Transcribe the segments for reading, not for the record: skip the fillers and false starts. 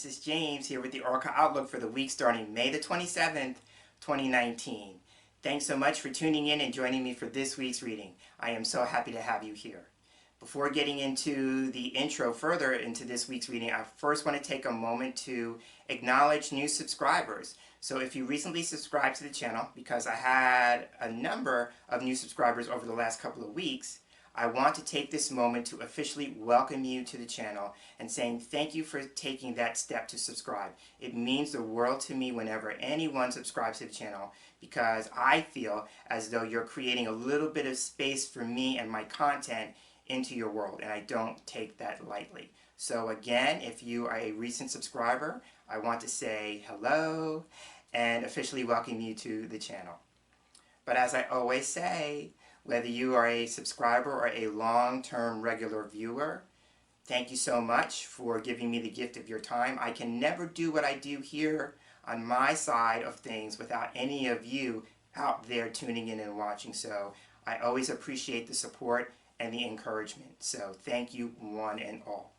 this is James here with the Oracle Outlook for the week starting May the 27th, 2019. Thanks so much for tuning in and joining me for this week's reading. I am so happy to have you here. Before getting into the intro further into this week's reading, I first want to take a moment to acknowledge new subscribers. So if you recently subscribed to the channel, because I had a number of new subscribers over the last couple of weeks, I want to take this moment to officially welcome you to the channel and saying thank you for taking that step to subscribe. It means the world to me whenever anyone subscribes to the channel, because I feel as though you're creating a little bit of space for me and my content into your world, and I don't take that lightly. So again, if you are a recent subscriber, I want to say hello and officially welcome you to the channel. But as I always say, whether you are a subscriber or a long-term regular viewer, thank you so much for giving me the gift of your time. I can never do what I do here on my side of things without any of you out there tuning in and watching. So I always appreciate the support and the encouragement. So thank you one and all.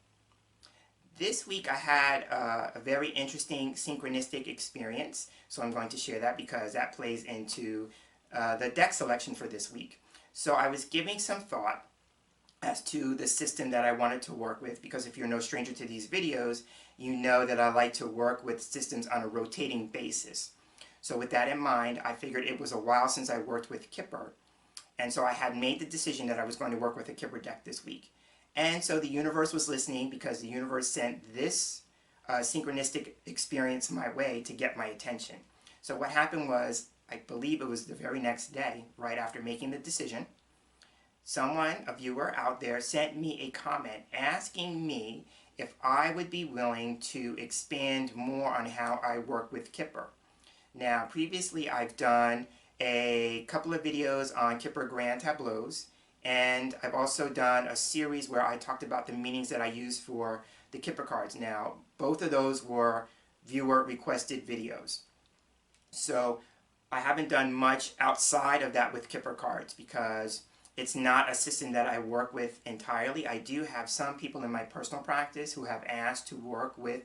This week I had a very interesting synchronistic experience. So I'm going to share that because that plays into the deck selection for this week. So I was giving some thought as to the system that I wanted to work with, because if you're no stranger to these videos, you know that I like to work with systems on a rotating basis. So with that in mind, I figured it was a while since I worked with Kipper, and so I had made the decision that I was going to work with a Kipper deck this week. And so the universe was listening, because the universe sent this synchronistic experience my way to get my attention. So what happened was, I believe it was the very next day, right after making the decision, someone, a viewer out there, sent me a comment asking me if I would be willing to expand more on how I work with Kipper. Now, previously I've done a couple of videos on Kipper Grand Tableaus, and I've also done a series where I talked about the meanings that I use for the Kipper cards. Now, both of those were viewer-requested videos. So I haven't done much outside of that with Kipper cards because it's not a system that I work with entirely. I do have some people in my personal practice who have asked to work with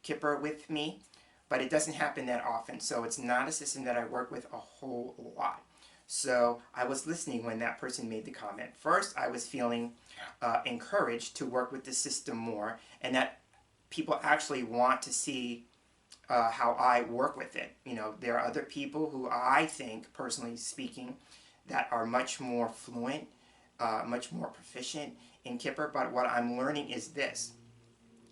Kipper with me, but it doesn't happen that often. So it's not a system that I work with a whole lot. So I was listening when that person made the comment. First, I was feeling encouraged to work with the system more, and that people actually want to see how I work with it. You know, there are other people who I think, personally speaking, that are much more fluent, much more proficient in Kipper, but what I'm learning is this,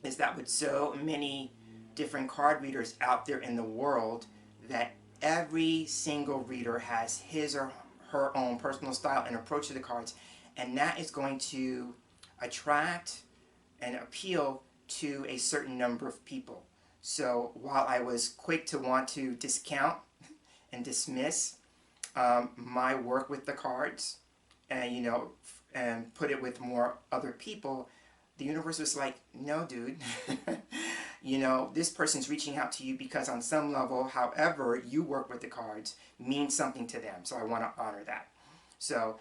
is that with so many different card readers out there in the world, that every single reader has his or her own personal style and approach to the cards, and that is going to attract and appeal to a certain number of people. So while I was quick to want to discount and dismiss my work with the cards, and and put it with more other people, the universe was like, no, dude. This person's reaching out to you because on some level, however you work with the cards means something to them. So I want to honor that. So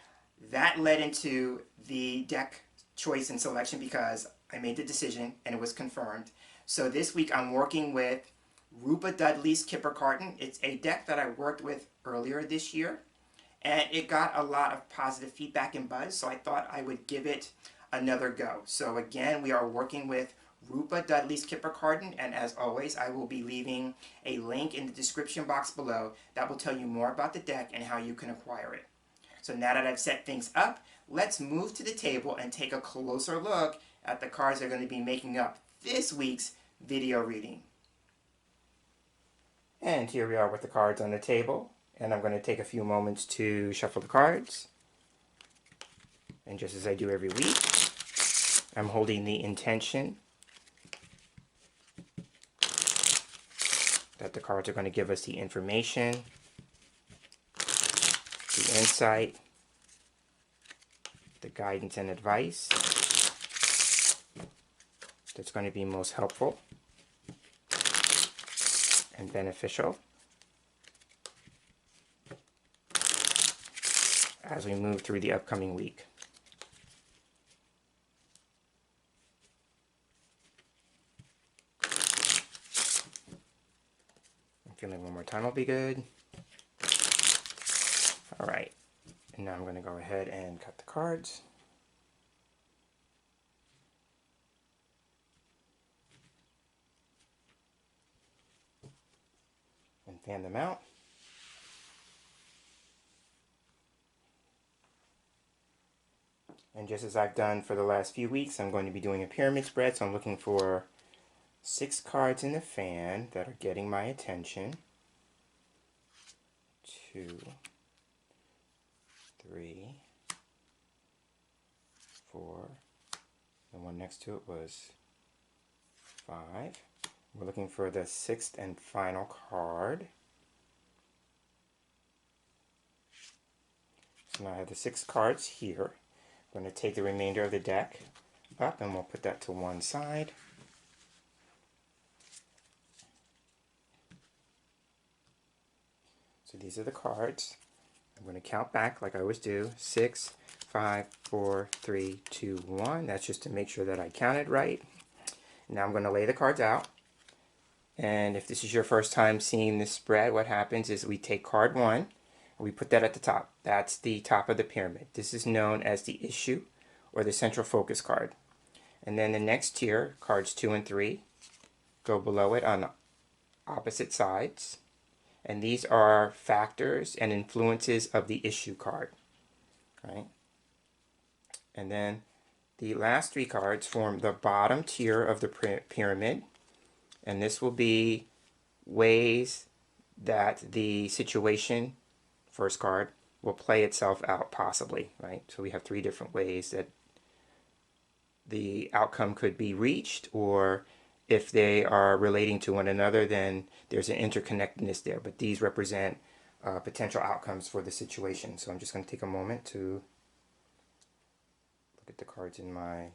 that led into the deck choice and selection, because I made the decision and it was confirmed. So this week I'm working with Rupa Dudley's Kipper Carton. It's a deck that I worked with earlier this year, and it got a lot of positive feedback and buzz, so I thought I would give it another go. So again, we are working with Rupa Dudley's Kipper Carton, and as always, I will be leaving a link in the description box below that will tell you more about the deck and how you can acquire it. So now that I've set things up, let's move to the table and take a closer look at the cards that are going to be making up this week's video reading. And here we are with the cards on the table, and I'm going to take a few moments to shuffle the cards. And just as I do every week, I'm holding the intention that the cards are going to give us the information, the insight, the guidance and advice that's going to be most helpful and beneficial as we move through the upcoming week. Feeling one more time will be good. All right, and now I'm going to go ahead and cut the cards. And fan them out. And just as I've done for the last few weeks, I'm going to be doing a pyramid spread, so I'm looking for 6 cards in the fan that are getting my attention. 2, 3, 4, the one next to it was 5. We're looking for the 6th and final card. So now I have the 6 cards here. I'm going to take the remainder of the deck up and we'll put that to one side. So these are the cards. I'm going to count back like I always do. 6, 5, 4, 3, 2, 1. That's just to make sure that I counted right. Now I'm going to lay the cards out. And if this is your first time seeing this spread, what happens is we take card 1 and we put that at the top. That's the top of the pyramid. This is known as the issue or the central focus card. And then the next tier, cards 2 and 3, go below it on the opposite sides. And these are factors and influences of the issue card, right? And then the last 3 cards form the bottom tier of the pyramid. And this will be ways that the situation, first card, will play itself out possibly, right? So we have 3 different ways that the outcome could be reached, or if they are relating to one another, then there's an interconnectedness there. But these represent potential outcomes for the situation. So I'm just going to take a moment to look at the cards in my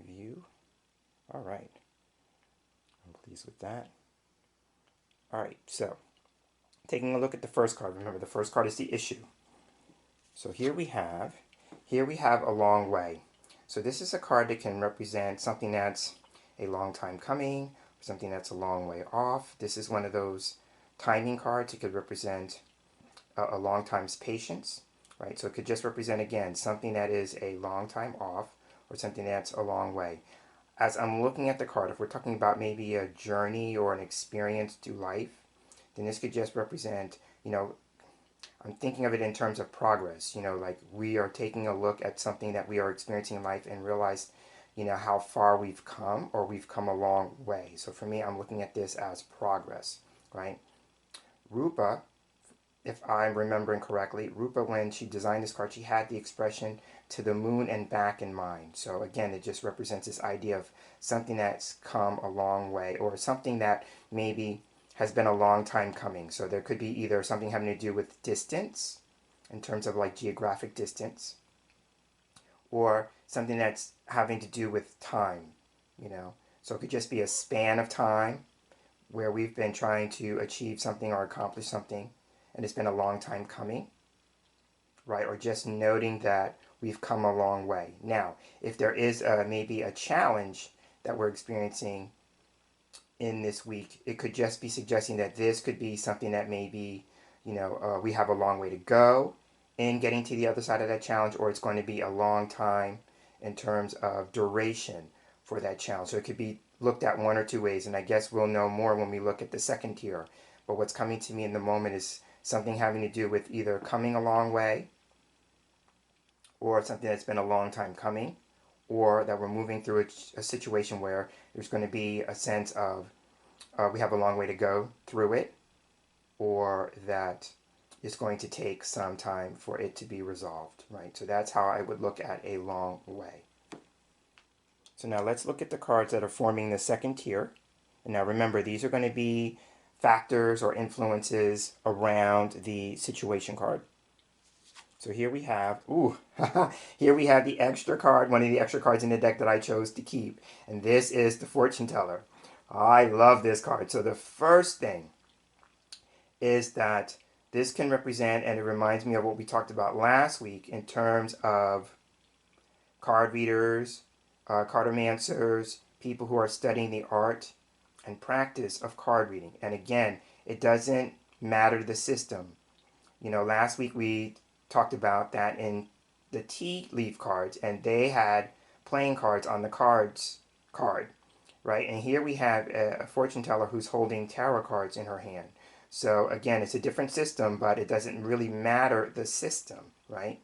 view. All right. I'm pleased with that. All right, so taking a look at the first card. Remember, the first card is the issue. So here we have a long way. So this is a card that can represent something that's a long time coming, something that's a long way off. This is one of those timing cards. It could represent a long time's patience, right? So it could just represent, again, something that is a long time off or something that's a long way. As I'm looking at the card, if we're talking about maybe a journey or an experience through life, then this could just represent, I'm thinking of it in terms of progress, like we are taking a look at something that we are experiencing in life and realize, how far we've come, or we've come a long way. So for me, I'm looking at this as progress, right? Rupa, if I'm remembering correctly, Rupa, when she designed this card, she had the expression to the moon and back in mind. So again, it just represents this idea of something that's come a long way, or something that maybe has been a long time coming. So there could be either something having to do with distance, in terms of like geographic distance, or something that's having to do with time, So it could just be a span of time where we've been trying to achieve something or accomplish something, and it's been a long time coming, right? Or just noting that we've come a long way. Now, if there is maybe a challenge that we're experiencing in this week, it could just be suggesting that this could be something that maybe, we have a long way to go in getting to the other side of that challenge, or it's going to be a long time in terms of duration for that challenge. So it could be looked at one or 2 ways, and I guess we'll know more when we look at the second tier. But what's coming to me in the moment is something having to do with either coming a long way, or something that's been a long time coming, or that we're moving through a situation where there's going to be a sense of we have a long way to go through it, or that it's going to take some time for it to be resolved, right? So that's how I would look at a long way. So now let's look at the cards that are forming the second tier. And now remember, these are going to be factors or influences around the situation card. So here we have, here we have the extra card, one of the extra cards in the deck that I chose to keep. And this is the fortune teller. I love this card. So the first thing is that this can represent, and it reminds me of what we talked about last week in terms of card readers, cartomancers, people who are studying the art and practice of card reading. And again, it doesn't matter the system. Last week we talked about that in the tea leaf cards, and they had playing cards on the cards card, right? And here we have a fortune teller who's holding tarot cards in her hand. So again, it's a different system, but it doesn't really matter the system, right?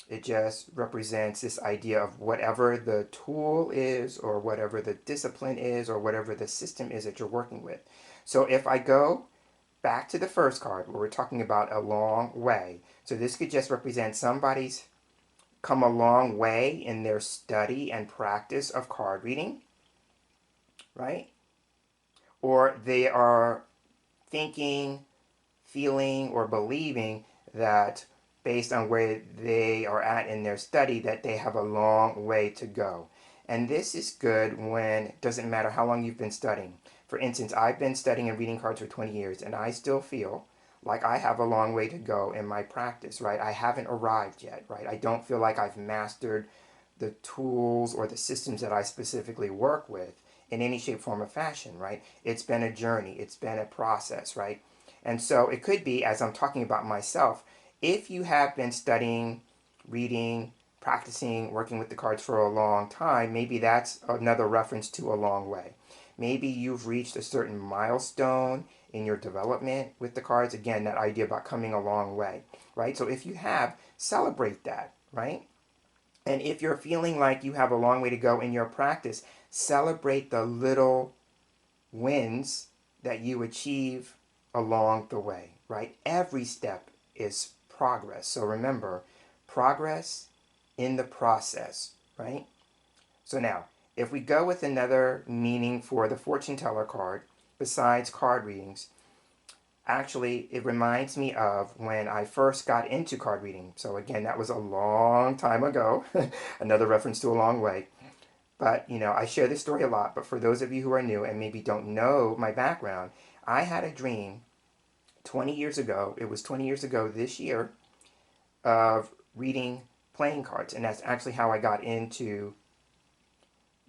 It just represents this idea of whatever the tool is, or whatever the discipline is, or whatever the system is that you're working with. So if I go back to the first card where we're talking about a long way, so this could just represent somebody's come a long way in their study and practice of card reading, right? Or they are thinking, feeling, or believing that based on where they are at in their study, that they have a long way to go. And this is good when it doesn't matter how long you've been studying. For instance, I've been studying and reading cards for 20 years, and I still feel like I have a long way to go in my practice, right? I haven't arrived yet, right? I don't feel like I've mastered the tools or the systems that I specifically work with in any shape, form, or fashion, right? It's been a journey. It's been a process, right? And so it could be, as I'm talking about myself, if you have been studying, reading, practicing, working with the cards for a long time, maybe that's another reference to a long way. Maybe you've reached a certain milestone in your development with the cards. Again, that idea about coming a long way, right? So if you have, celebrate that, right? And if you're feeling like you have a long way to go in your practice, celebrate the little wins that you achieve along the way, right? Every step is progress. So remember, progress in the process, right? So now, if we go with another meaning for the fortune teller card, besides card readings, actually, it reminds me of when I first got into card reading. So again, that was a long time ago. Another reference to a long way. But, I share this story a lot, but for those of you who are new and maybe don't know my background, I had a dream 20 years ago, it was 20 years ago this year, of reading playing cards. And that's actually how I got into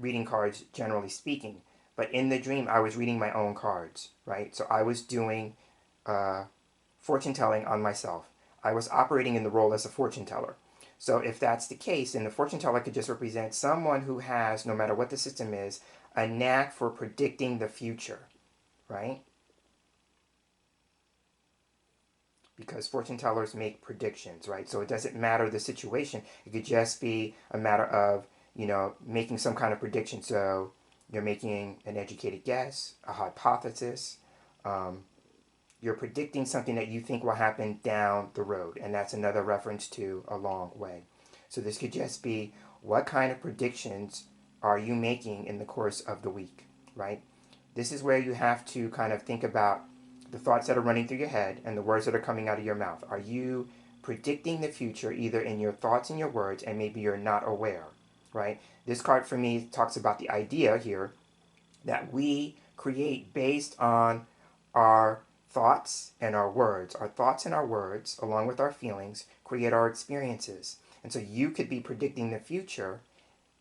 reading cards, generally speaking. But in the dream, I was reading my own cards, right? So I was doing fortune telling on myself. I was operating in the role as a fortune teller. So if that's the case, then the fortune teller could just represent someone who has, no matter what the system is, a knack for predicting the future, right? Because fortune tellers make predictions, right? So it doesn't matter the situation. It could just be a matter of, making some kind of prediction. So you're making an educated guess, a hypothesis. You're predicting something that you think will happen down the road. And that's another reference to a long way. So this could just be, what kind of predictions are you making in the course of the week, right? This is where you have to kind of think about the thoughts that are running through your head and the words that are coming out of your mouth. Are you predicting the future either in your thoughts and your words, and maybe you're not aware, right? This card for me talks about the idea here that we create based on our thoughts and our words. Our thoughts and our words, along with our feelings, create our experiences. And so you could be predicting the future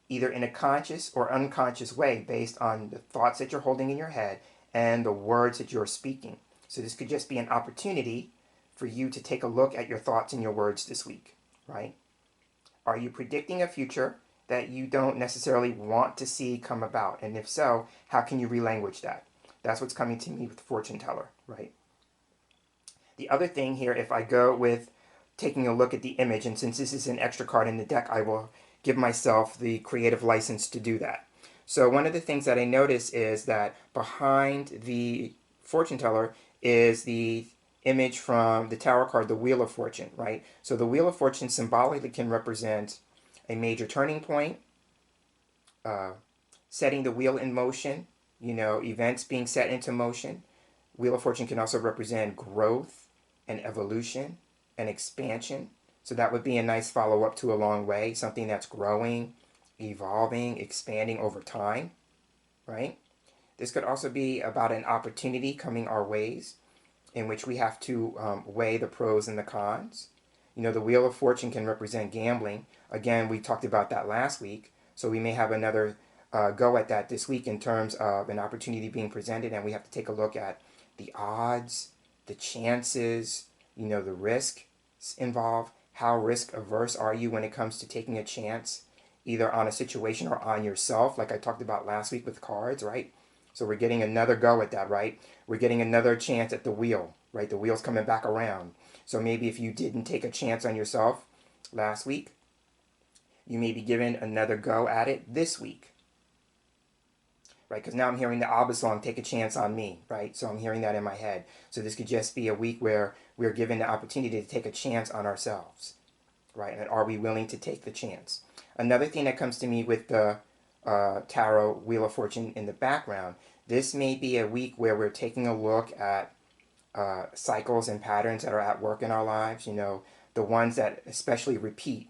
either in a conscious or unconscious way based on the thoughts that you're holding in your head and the words that you're speaking. So this could just be an opportunity for you to take a look at your thoughts and your words this week, right? Are you predicting a future that you don't necessarily want to see come about? And if so, how can you relanguage that? That's what's coming to me with the fortune teller, right? The other thing here, if I go with taking a look at the image, and since this is an extra card in the deck, I will give myself the creative license to do that. So one of the things that I notice is that behind the fortune teller is the image from the tarot card, the Wheel of Fortune, right? So the Wheel of Fortune symbolically can represent a major turning point, setting the wheel in motion, events being set into motion. Wheel of Fortune can also represent growth and evolution and expansion. So that would be a nice follow-up to a long way, something that's growing, evolving, expanding over time, right? This could also be about an opportunity coming our ways in which we have to weigh the pros and the cons. The Wheel of Fortune can represent gambling. Again, we talked about that last week. So we may have another go at that this week in terms of an opportunity being presented, and we have to take a look at the odds, the chances, the risk involved. How risk averse are you when it comes to taking a chance, either on a situation or on yourself, like I talked about last week with cards, right? So we're getting another go at that, right? We're getting another chance at the wheel, right? The wheel's coming back around. So maybe if you didn't take a chance on yourself last week, you may be given another go at it this week, right? Because now I'm hearing the ABBA song, Take a Chance on Me, right? So I'm hearing that in my head. So this could just be a week where we're given the opportunity to take a chance on ourselves, right? And are we willing to take the chance? Another thing that comes to me with the Tarot Wheel of Fortune in the background, this may be a week where we're taking a look at cycles and patterns that are at work in our lives, the ones that especially repeat,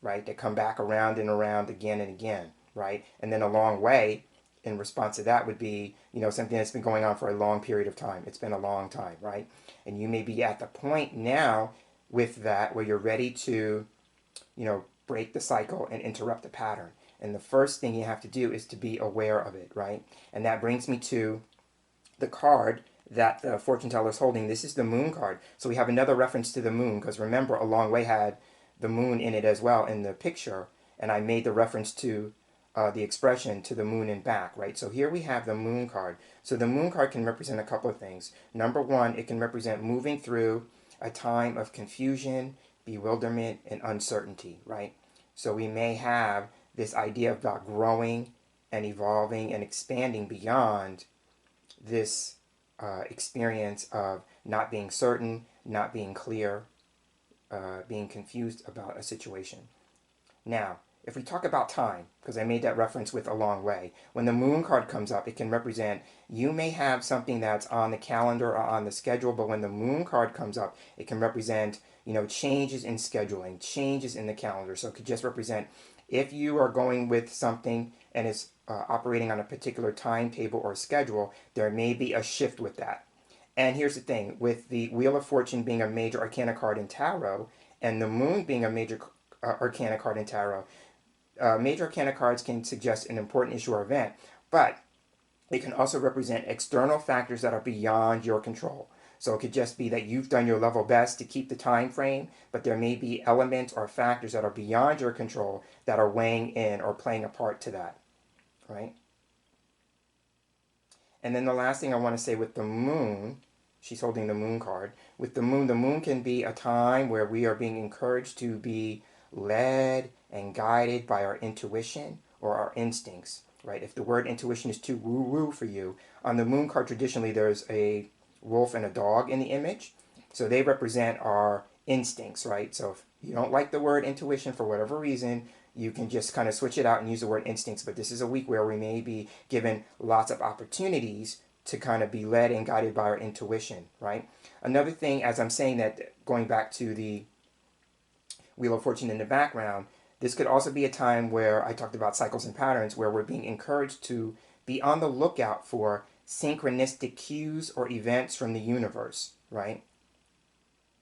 right? That come back around and around again and again, right? And then a long way in response to that would be, something that's been going on for a long period of time. It's been a long time, right? And you may be at the point now with that where you're ready to, break the cycle and interrupt the pattern. And the first thing you have to do is to be aware of it, right? And that brings me to the card that the fortune teller is holding. This is the moon card. So we have another reference to the moon, because remember, A Long Way had the moon in it as well in the picture, and I made the reference to the expression to the moon and back, right? So here we have the moon card. So the moon card can represent a couple of things. Number one, it can represent moving through a time of confusion, bewilderment, and uncertainty, right? So we may have this idea about growing and evolving and expanding beyond this experience of not being certain, not being clear, being confused about a situation. Now, if we talk about time, because I made that reference with A Long Way, when the moon card comes up, it can represent, you may have something that's on the calendar or on the schedule, but when the moon card comes up, it can represent, changes in scheduling, changes in the calendar. So it could just represent if you are going with something and it's operating on a particular timetable or schedule, there may be a shift with that. And here's the thing, with the Wheel of Fortune being a major arcana card in tarot, and the moon being a major arcana card in tarot, major arcana cards can suggest an important issue or event, but it can also represent external factors that are beyond your control. So it could just be that you've done your level best to keep the time frame, but there may be elements or factors that are beyond your control that are weighing in or playing a part to that, right? And then the last thing I want to say with the moon, she's holding the moon card. With the moon can be a time where we are being encouraged to be led and guided by our intuition or our instincts, right? If the word intuition is too woo-woo for you, on the moon card traditionally there's a wolf and a dog in the image. So they represent our instincts, right? So if you don't like the word intuition for whatever reason, you can just kind of switch it out and use the word instincts. But this is a week where we may be given lots of opportunities to kind of be led and guided by our intuition, right? Another thing, as I'm saying that, going back to the Wheel of Fortune in the background, this could also be a time where I talked about cycles and patterns, where we're being encouraged to be on the lookout for synchronistic cues or events from the universe, right?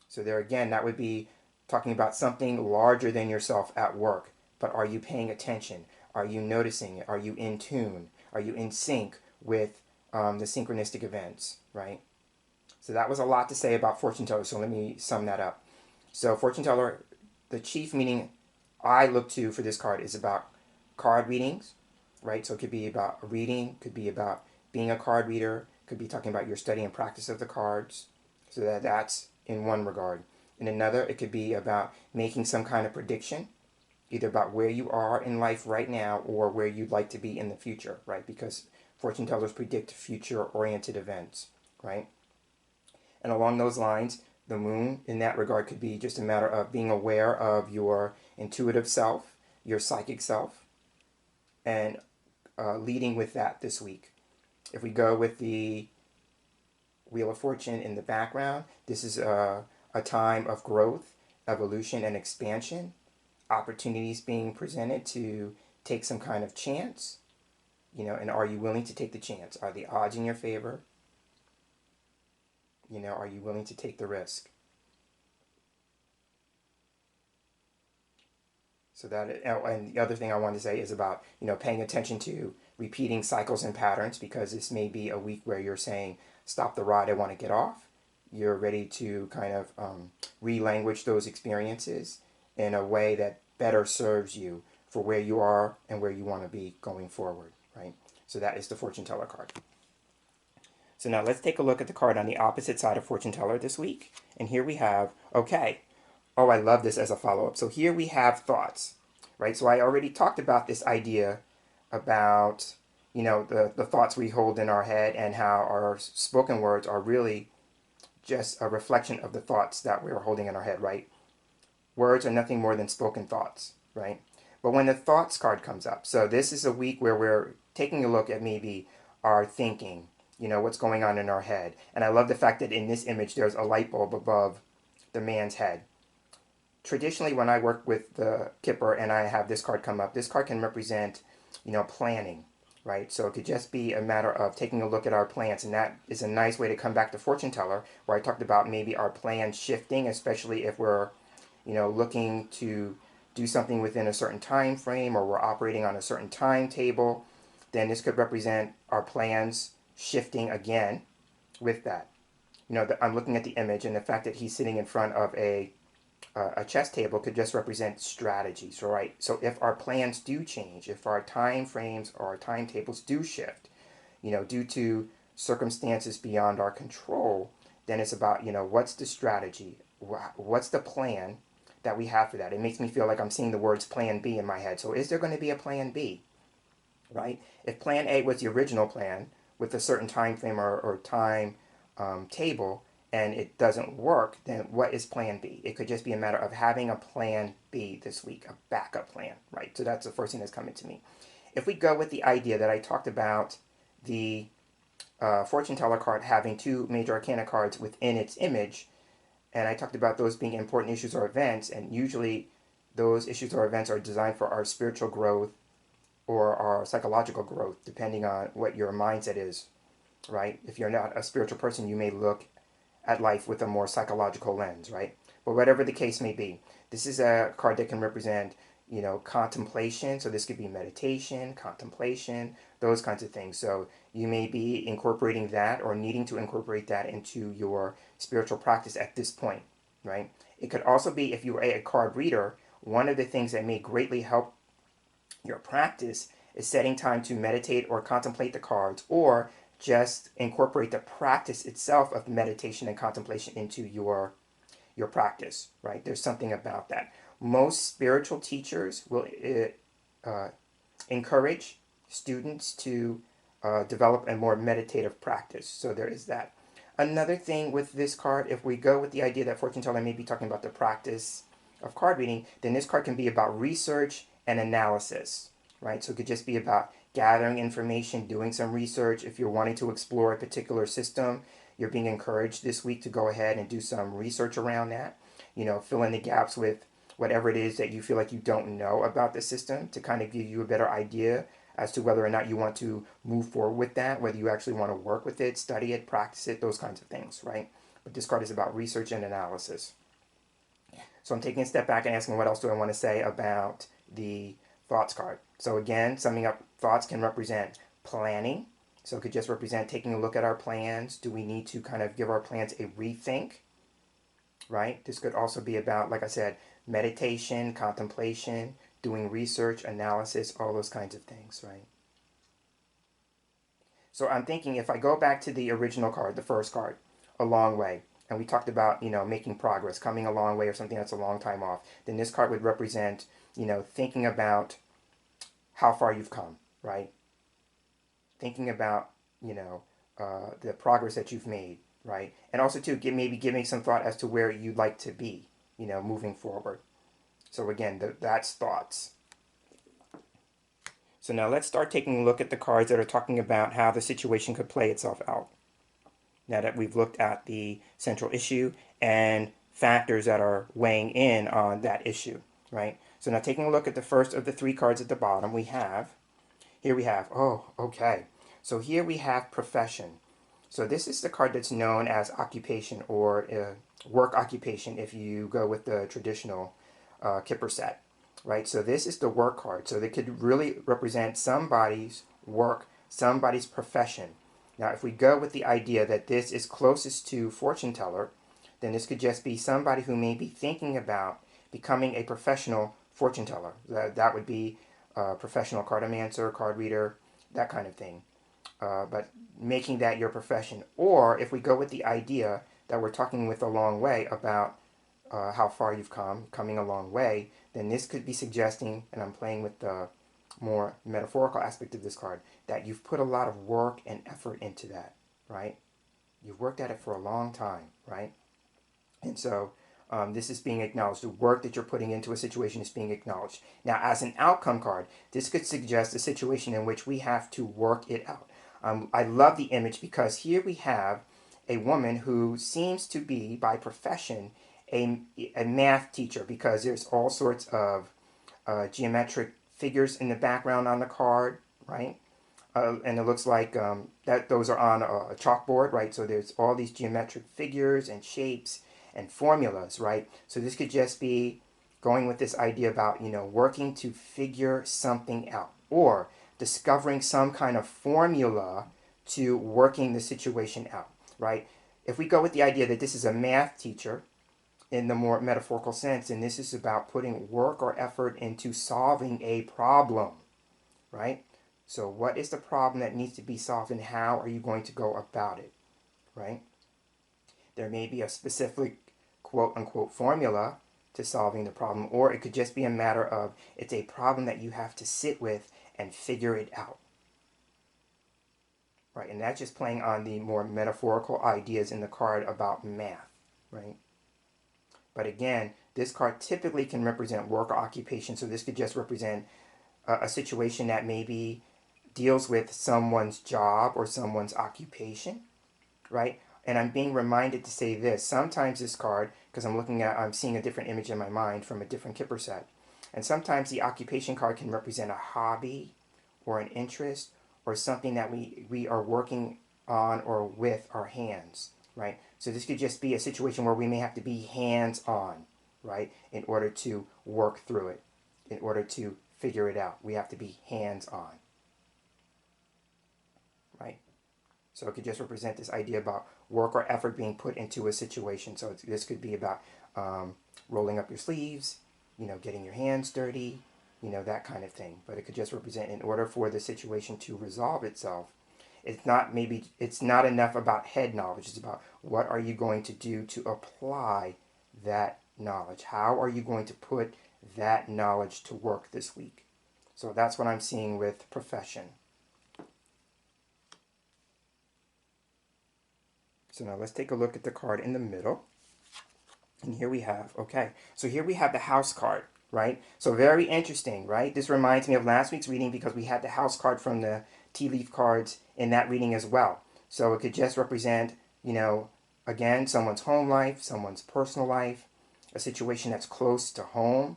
So there again, that would be talking about something larger than yourself at work. But are you paying attention? Are you noticing it? Are you in tune? Are you in sync with the synchronistic events, right? So that was a lot to say about fortune teller. So let me sum that up. So fortune teller, the chief meaning I look to for this card is about card readings, right? So it could be about a reading, could be about being a card reader, could be talking about your study and practice of the cards. So that's in one regard. In another, it could be about making some kind of prediction, either about where you are in life right now or where you'd like to be in the future, right? Because fortune tellers predict future-oriented events, right? And along those lines, the moon in that regard could be just a matter of being aware of your intuitive self, your psychic self, and leading with that this week. If we go with the Wheel of Fortune in the background, this is a time of growth, evolution, and expansion. Opportunities being presented to take some kind of chance, and are you willing to take the chance? Are the odds in your favor? Are you willing to take the risk? So and the other thing I wanted to say is about, paying attention to repeating cycles and patterns, because this may be a week where you're saying, stop the ride, I want to get off. You're ready to kind of re-language those experiences in a way that better serves you for where you are and where you want to be going forward, right? So that is the fortune teller card. So now let's take a look at the card on the opposite side of fortune teller this week. And here we have, okay, oh, I love this as a follow-up. So here we have thoughts, right? So I already talked about this idea about, the thoughts we hold in our head, and how our spoken words are really just a reflection of the thoughts that we're holding in our head, right? Words are nothing more than spoken thoughts, right? But when the thoughts card comes up, so this is a week where we're taking a look at maybe our thinking, what's going on in our head. And I love the fact that in this image there's a light bulb above the man's head. Traditionally, when I work with the Kipper and I have this card come up, this card can represent, planning, right? So it could just be a matter of taking a look at our plans, and that is a nice way to come back to fortune teller, where I talked about maybe our plans shifting, especially if we're, looking to do something within a certain time frame, or we're operating on a certain timetable. Then this could represent our plans shifting again with that. I'm looking at the image, and the fact that he's sitting in front of a chess table could just represent strategies, right? So if our plans do change, if our time frames or our timetables do shift, due to circumstances beyond our control, then it's about, what's the strategy? What's the plan that we have for that? It makes me feel like I'm seeing the words plan B in my head. So is there going to be a plan B, right? If plan A was the original plan with a certain time frame or time table, and it doesn't work, then what is plan B? It could just be a matter of having a plan B this week, a backup plan, right? So that's the first thing that's coming to me. If we go with the idea that I talked about the fortune teller card having two major arcana cards within its image, and I talked about those being important issues or events, and usually those issues or events are designed for our spiritual growth or our psychological growth, depending on what your mindset is, right? If you're not a spiritual person, you may look at life with a more psychological lens, right? But whatever the case may be, this is a card that can represent, contemplation. So this could be meditation, contemplation, those kinds of things. So you may be incorporating that or needing to incorporate that into your spiritual practice at this point, right? It could also be, if you are a card reader, one of the things that may greatly help your practice is setting time to meditate or contemplate the cards, or just incorporate the practice itself of meditation and contemplation into your practice, right? There's something about that. Most spiritual teachers will encourage students to develop a more meditative practice. So there is that. Another thing with this card, if we go with the idea that fortune teller may be talking about the practice of card reading, then this card can be about research and analysis, right? So it could just be about gathering information, doing some research. If you're wanting to explore a particular system, you're being encouraged this week to go ahead and do some research around that. Fill in the gaps with whatever it is that you feel like you don't know about the system, to kind of give you a better idea as to whether or not you want to move forward with that, whether you actually want to work with it, study it, practice it, those kinds of things, right? But this card is about research and analysis. So I'm taking a step back and asking, what else do I want to say about the thoughts card? So again, summing up, thoughts can represent planning. So it could just represent taking a look at our plans. Do we need to kind of give our plans a rethink, right? This could also be about, like I said, meditation, contemplation, doing research, analysis, all those kinds of things, right? So I'm thinking, if I go back to the original card, the first card, a long way, and we talked about, making progress, coming a long way, or something that's a long time off, then this card would represent, thinking about how far you've come, right? Thinking about, the progress that you've made, right? And also, too, maybe giving some thought as to where you'd like to be, moving forward. So again, that's thoughts. So now let's start taking a look at the cards that are talking about how the situation could play itself out. Now that we've looked at the central issue and factors that are weighing in on that issue, right? So now taking a look at the first of the three cards at the bottom, here we have, oh, okay. So here we have profession. So this is the card that's known as occupation, or work occupation if you go with the traditional Kipper set. right? So this is the work card. So they could really represent somebody's work, somebody's profession. Now, if we go with the idea that this is closest to fortune teller, then this could just be somebody who may be thinking about becoming a professional fortune teller. That would be a professional cartomancer, card reader, that kind of thing. But making that your profession. Or if we go with the idea that we're talking with a long way about how far you've coming a long way, then this could be suggesting, and I'm playing with the more metaphorical aspect of this card, that you've put a lot of work and effort into that, right? You've worked at it for a long time, right? And so this is being acknowledged. The work that you're putting into a situation is being acknowledged. Now, as an outcome card, this could suggest a situation in which we have to work it out. I love the image because here we have a woman who seems to be, by profession, a math teacher, because there's all sorts of geometric figures in the background on the card, right? And it looks like that those are on a chalkboard, right? So there's all these geometric figures and shapes and formulas, right? So this could just be going with this idea about, working to figure something out, or discovering some kind of formula to working the situation out, right? If we go with the idea that this is a math teacher in the more metaphorical sense, and this is about putting work or effort into solving a problem, right? So what is the problem that needs to be solved, and how are you going to go about it, right? There may be a specific quote-unquote formula to solving the problem, or it could just be a matter of it's a problem that you have to sit with and figure it out, right? And that's just playing on the more metaphorical ideas in the card about math, right? But again, this card typically can represent work or occupation, so this could just represent a situation that maybe deals with someone's job or someone's occupation, right? And I'm being reminded to say this. Sometimes this card, because I'm seeing a different image in my mind from a different Kipper set. And sometimes the occupation card can represent a hobby or an interest or something that we are working on or with our hands, right? So this could just be a situation where we may have to be hands-on, right, in order to work through it, in order to figure it out. We have to be hands-on, right? So it could just represent this idea about work or effort being put into a situation. So this could be about rolling up your sleeves, getting your hands dirty, that kind of thing. But it could just represent, in order for the situation to resolve itself, it's not enough about head knowledge. It's about what are you going to do to apply that knowledge? How are you going to put that knowledge to work this week? So that's what I'm seeing with profession. So now let's take a look at the card in the middle. And here we have, so here we have the house card, right? So very interesting, right? This reminds me of last week's reading because we had the house card from the tea leaf cards in that reading as well. So it could just represent, again, someone's home life, someone's personal life, a situation that's close to home.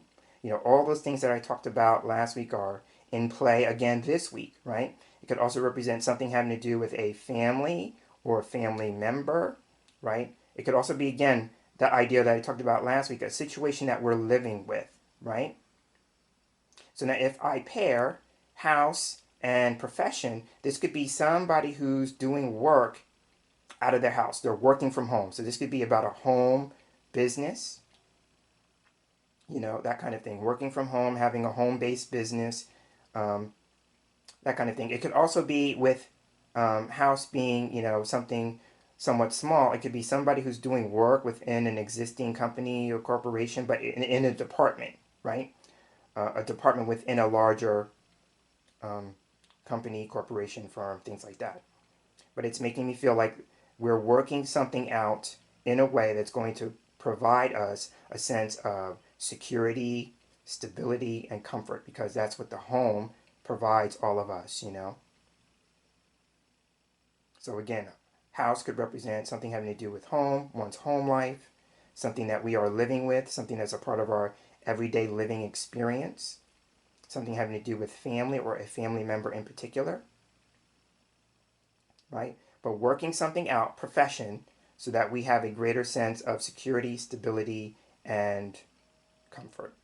All those things that I talked about last week are in play again this week, right? It could also represent something having to do with a family or a family member, right? It could also be, again, the idea that I talked about last week, a situation that we're living with, right? So now if I pair house and profession, this could be somebody who's doing work out of their house. They're working from home. So this could be about a home business, that kind of thing. Working from home, having a home-based business, that kind of thing. It could also be with house being, something somewhat small. It could be somebody who's doing work within an existing company or corporation, but in a department, right? A department within a larger company, corporation, firm, things like that. But it's making me feel like we're working something out in a way that's going to provide us a sense of security, stability, and comfort, because that's what the home provides all of us, So again, house could represent something having to do with home, one's home life, something that we are living with, something that's a part of our everyday living experience, something having to do with family or a family member in particular, right? But working something out, profession, so that we have a greater sense of security, stability, and comfort.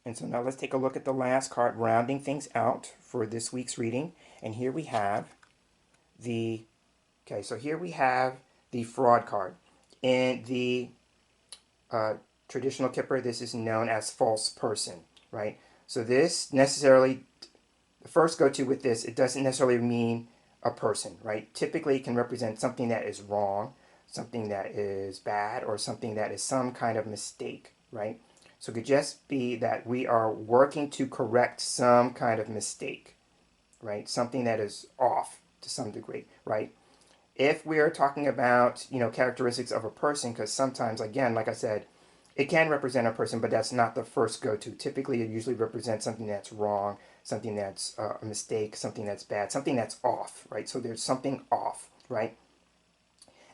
And so now let's take a look at the last card, rounding things out for this week's reading. And here we have the, okay, so here we have the fraud card. In the traditional Kipper, this is known as false person, right? So this necessarily, the first go-to with this, it doesn't necessarily mean a person, right? Typically it can represent something that is wrong, something that is bad, or something that is some kind of mistake, right? So it could just be that we are working to correct some kind of mistake, right? Something that is off to some degree, right? If we are talking about, characteristics of a person, because sometimes, again, like I said, it can represent a person, but that's not the first go-to. Typically, it usually represents something that's wrong, something that's a mistake, something that's bad, something that's off, right? So there's something off, right?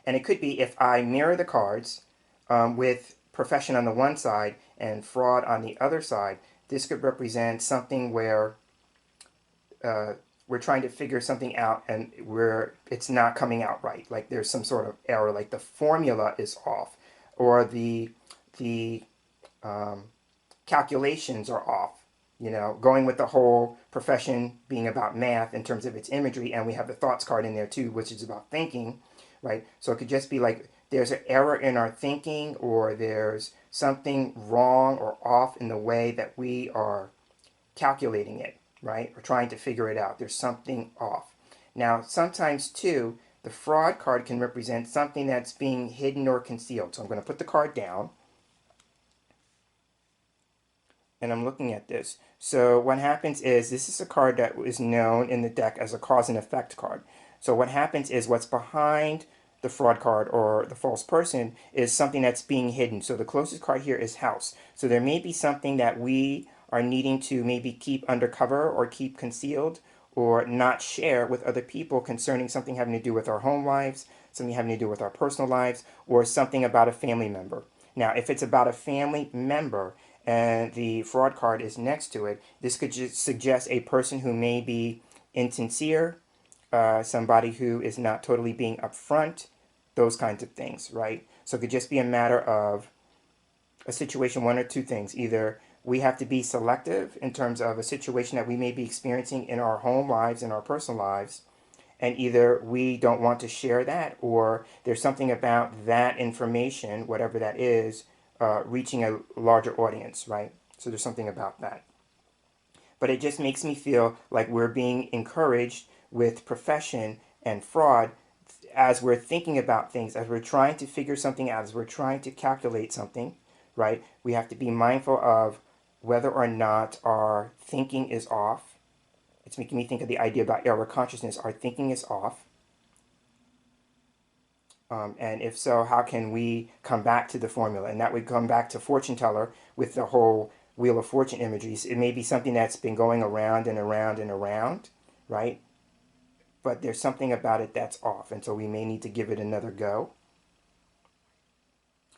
And it could be if I mirror the cards with profession on the one side and fraud on the other side, this could represent something where we're trying to figure something out and it's not coming out right. Like there's some sort of error, like the formula is off, or the calculations are off. Going with the whole profession being about math in terms of its imagery, and we have the thoughts card in there too, which is about thinking, right? So it could just be like there's an error in our thinking, or there's something wrong or off in the way that we are calculating it, right? Or trying to figure it out. There's something off. Now, sometimes too, the fraud card can represent something that's being hidden or concealed. So I'm going to put the card down, and I'm looking at this. So what happens is, this is a card that is known in the deck as a cause and effect card. So what happens is, what's behind the fraud card or the false person is something that's being hidden. So the closest card here is house. So there may be something that we are needing to maybe keep undercover or keep concealed or not share with other people concerning something having to do with our home lives, something having to do with our personal lives, or something about a family member. Now, if it's about a family member and the fraud card is next to it, this could just suggest a person who may be insincere, somebody who is not totally being upfront, those kinds of things, right? So it could just be a matter of a situation, one or two things. Either we have to be selective in terms of a situation that we may be experiencing in our home lives, in our personal lives, and either we don't want to share that, or there's something about that information, whatever that is, reaching a larger audience, right? So there's something about that. But it just makes me feel like we're being encouraged with profession and fraud as we're thinking about things, as we're trying to figure something out, as we're trying to calculate something, right? We have to be mindful of whether or not our thinking is off. It's making me think of the idea about error consciousness. Our thinking is off. And if so, how can we come back to the formula? And that would come back to fortune teller with the whole Wheel of Fortune imageries. It may be something that's been going around and around and around, right? But there's something about it that's off, and so we may need to give it another go,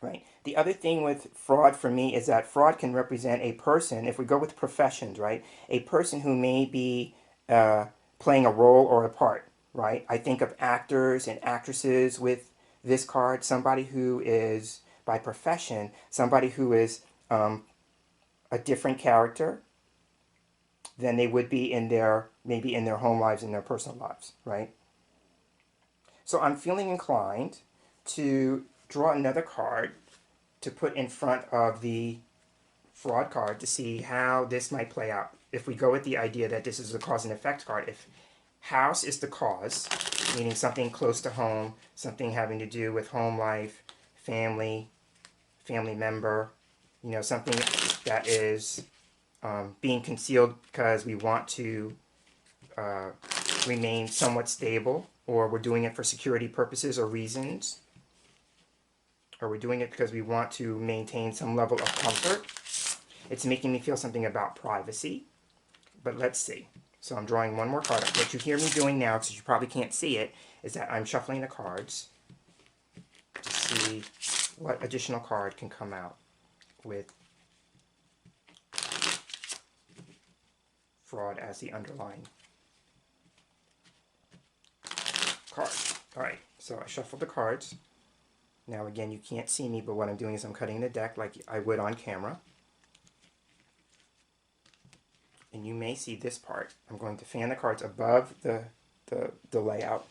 right? The other thing with fraud for me is that fraud can represent a person, if we go with professions, right? A person who may be playing a role or a part, right? I think of actors and actresses with this card, somebody who is, by profession, somebody who is a different character than they would be in their, maybe in their home lives, in their personal lives, right? So I'm feeling inclined to draw another card to put in front of the fraud card to see how this might play out. If we go with the idea that this is a cause and effect card, if house is the cause, meaning something close to home, something having to do with home life, family, family member, something that is being concealed because we want to remain somewhat stable, or we're doing it for security purposes or reasons, or we're doing it because we want to maintain some level of comfort. It's making me feel something about privacy, but let's see. So I'm drawing one more card. What you hear me doing now, because you probably can't see it, is that I'm shuffling the cards to see what additional card can come out with fraud as the underlying card. All right, so I shuffled the cards. Now again, you can't see me, but what I'm doing is I'm cutting the deck like I would on camera. and you may see this part. I'm going to fan the cards above the layout.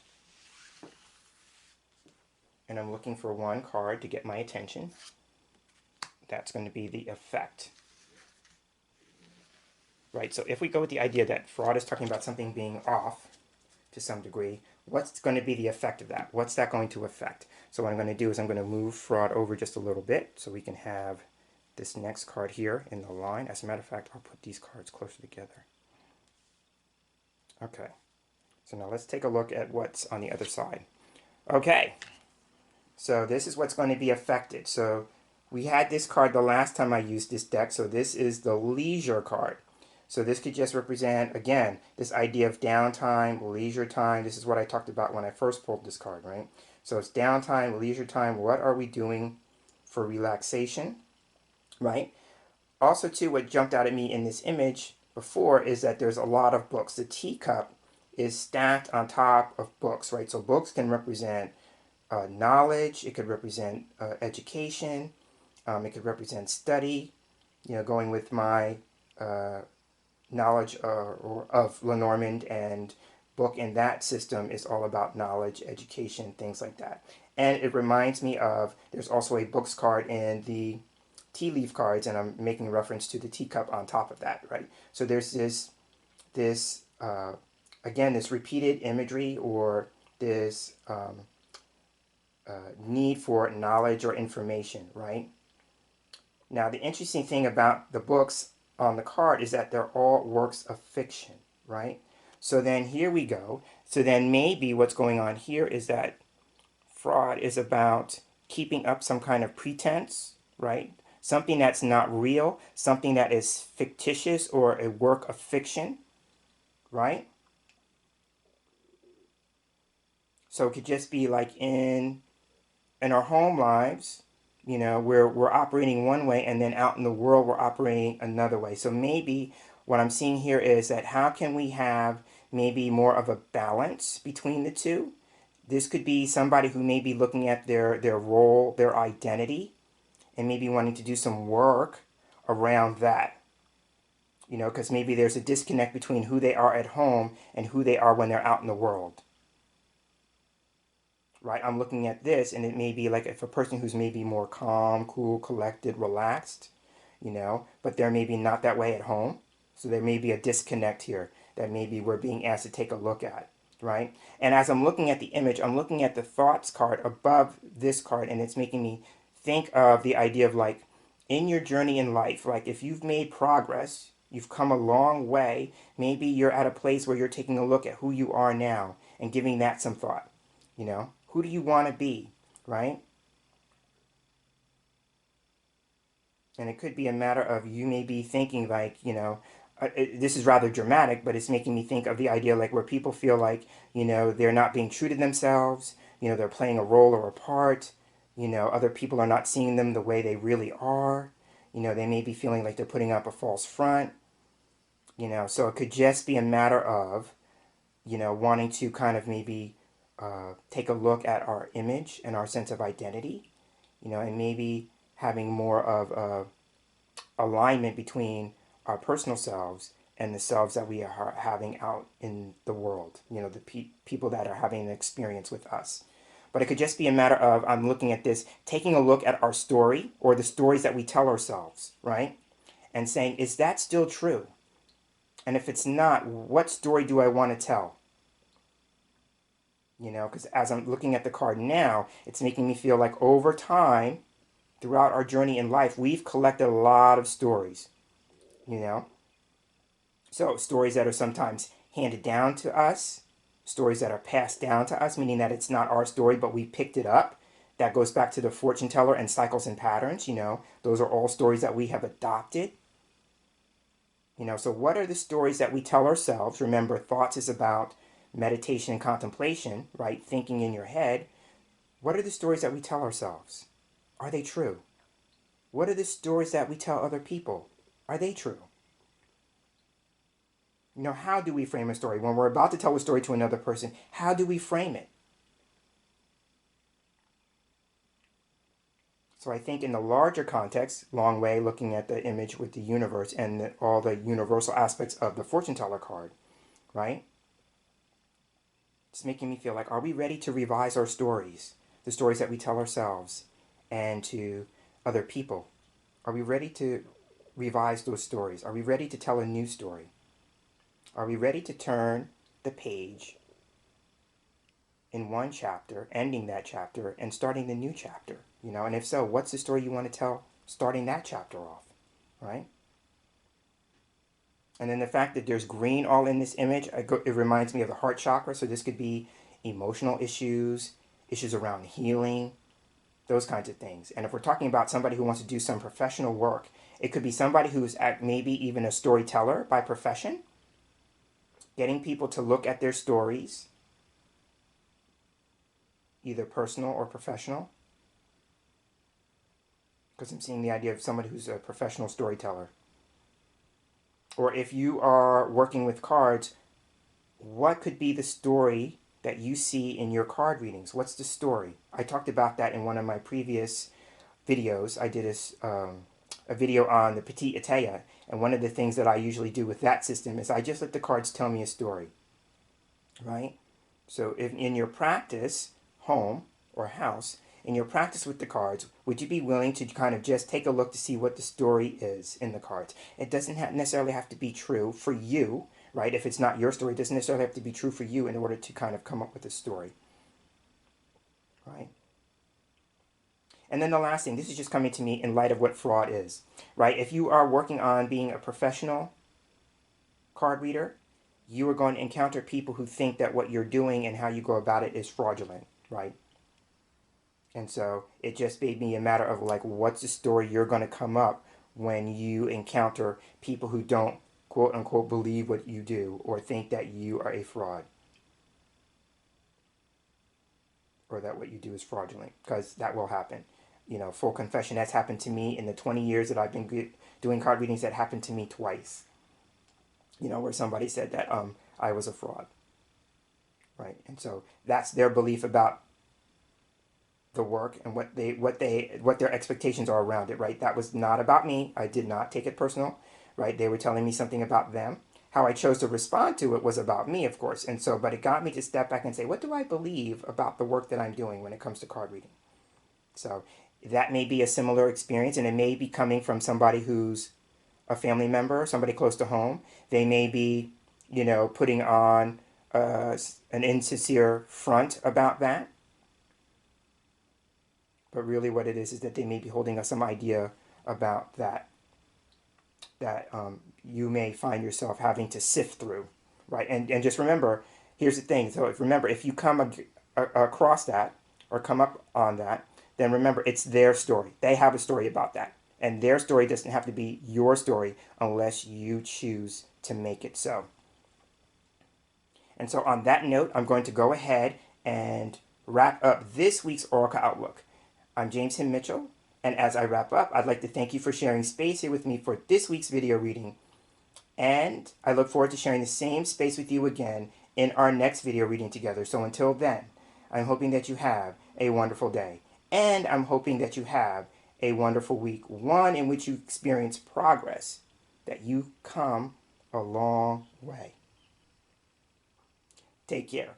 And I'm looking for one card to get my attention. That's going to be the effect. Right, so if we go with the idea that fraud is talking about something being off to some degree, what's going to be the effect of that? What's that going to affect? So what I'm going to do is I'm going to move fraud over just a little bit so we can have this next card here in the line. As a matter of fact, I'll put these cards closer together. Okay, so now let's take a look at what's on the other side. Okay, so this is what's going to be affected. So we had this card the last time I used this deck, so this is the leisure card. So this could just represent, again, this idea of downtime, leisure time. This is what I talked about when I first pulled this card, right? So it's downtime, leisure time. What are we doing for relaxation, right? Also, too, what jumped out at me in this image before is that there's a lot of books. The teacup is stacked on top of books, right? So books can represent knowledge. It could represent education. It could represent study. You know, going with my knowledge of Lenormand and book in that system is all about knowledge, education, things like that. And it reminds me of, there's also a books card in the tea leaf cards, and I'm making reference to the teacup on top of that, right? So there's this again, this repeated imagery, or this need for knowledge or information, right? Now, the interesting thing about the books on the card is that they're all works of fiction, right? So then here we go. So then maybe what's going on here is that fraud is about keeping up some kind of pretense, right? Something that's not real, something that is fictitious or a work of fiction, right? So it could just be like in our home lives, you know, we're operating one way, and then out in the world we're operating another way. So maybe what I'm seeing here is that how can we have maybe more of a balance between the two? This could be somebody who may be looking at their role, their identity, and maybe wanting to do some work around that. You know, because maybe there's a disconnect between who they are at home and who they are when they're out in the world. Right? I'm looking at this, and it may be like if a person who's maybe more calm, cool, collected, relaxed, you know, but they're maybe not that way at home. So there may be a disconnect here that maybe we're being asked to take a look at, right? And as I'm looking at the image, I'm looking at the thoughts card above this card, and it's making me think of the idea of like in your journey in life, like if you've made progress, you've come a long way, maybe you're at a place where you're taking a look at who you are now and giving that some thought, you know? Who do you want to be, right? And it could be a matter of you may be thinking like, you know, this is rather dramatic, but it's making me think of the idea like where people feel like, you know, they're not being true to themselves, you know, they're playing a role or a part, you know, other people are not seeing them the way they really are, you know, they may be feeling like they're putting up a false front, you know, so it could just be a matter of, you know, wanting to kind of maybe take a look at our image and our sense of identity, you know, and maybe having more of alignment between our personal selves and the selves that we are having out in the world, you know, the people that are having an experience with us. But it could just be a matter of, I'm looking at this, taking a look at our story or the stories that we tell ourselves, right? And saying, is that still true? And if it's not, what story do I want to tell? You know, because as I'm looking at the card now, it's making me feel like over time, throughout our journey in life, we've collected a lot of stories, you know. So stories that are sometimes handed down to us, stories that are passed down to us, meaning that it's not our story, but we picked it up. That goes back to the fortune teller and cycles and patterns, you know. Those are all stories that we have adopted. You know, so what are the stories that we tell ourselves? Remember, thoughts is about meditation and contemplation, right? Thinking in your head. What are the stories that we tell ourselves? Are they true? What are the stories that we tell other people? Are they true? You know, how do we frame a story? When we're about to tell a story to another person, how do we frame it? So I think in the larger context, long way looking at the image with the universe and all the universal aspects of the fortune teller card, right? It's making me feel like, are we ready to revise our stories? The stories that we tell ourselves and to other people. Are we ready to revise those stories? Are we ready to tell a new story? Are we ready to turn the page in one chapter, ending that chapter, and starting the new chapter? And if so, what's the story you want to tell starting that chapter off, right? And then the fact that there's green all in this image, it reminds me of the heart chakra. So this could be emotional issues, issues around healing, those kinds of things. And if we're talking about somebody who wants to do some professional work, it could be somebody who's maybe even a storyteller by profession, getting people to look at their stories, either personal or professional, because I'm seeing the idea of somebody who's a professional storyteller. Or if you are working with cards, what could be the story that you see in your card readings? What's the story? I talked about that in one of my previous videos. I did a video on the Petit Ataya, and one of the things that I usually do with that system is I just let the cards tell me a story, right? So if in your practice, home or house, in your practice with the cards, would you be willing to kind of just take a look to see what the story is in the cards? It doesn't necessarily have to be true for you, right? If it's not your story, it doesn't necessarily have to be true for you in order to kind of come up with a story, right? And then the last thing, this is just coming to me in light of what fraud is, right? If you are working on being a professional card reader, you are going to encounter people who think that what you're doing and how you go about it is fraudulent, right? And so it just made me a matter of like, what's the story you're going to come up when you encounter people who don't, quote unquote, believe what you do or think that you are a fraud or that what you do is fraudulent, because that will happen. Full confession, that's happened to me in the 20 years that I've been doing card readings. That happened to me twice, where somebody said that I was a fraud, right? And so that's their belief about the work and what their expectations are around it, right? That was not about me. I did not take it personal, right? They were telling me something about them. How I chose to respond to it was about me, of course. And so, but it got me to step back and say, what do I believe about the work that I'm doing when it comes to card reading? So that may be a similar experience, and it may be coming from somebody who's a family member, somebody close to home. They may be, putting on an insincere front about that. But really what it is that they may be holding us some idea about that you may find yourself having to sift through, right? And just remember, here's the thing. So remember, if you come across that or come up on that, then remember, it's their story. They have a story about that. And their story doesn't have to be your story unless you choose to make it so. And so on that note, I'm going to go ahead and wrap up this week's Oracle Outlook. I'm James Himm Mitchell, and as I wrap up, I'd like to thank you for sharing space here with me for this week's video reading. And I look forward to sharing the same space with you again in our next video reading together. So until then, I'm hoping that you have a wonderful day. And I'm hoping that you have a wonderful week, one in which you experience progress, that you come a long way. Take care.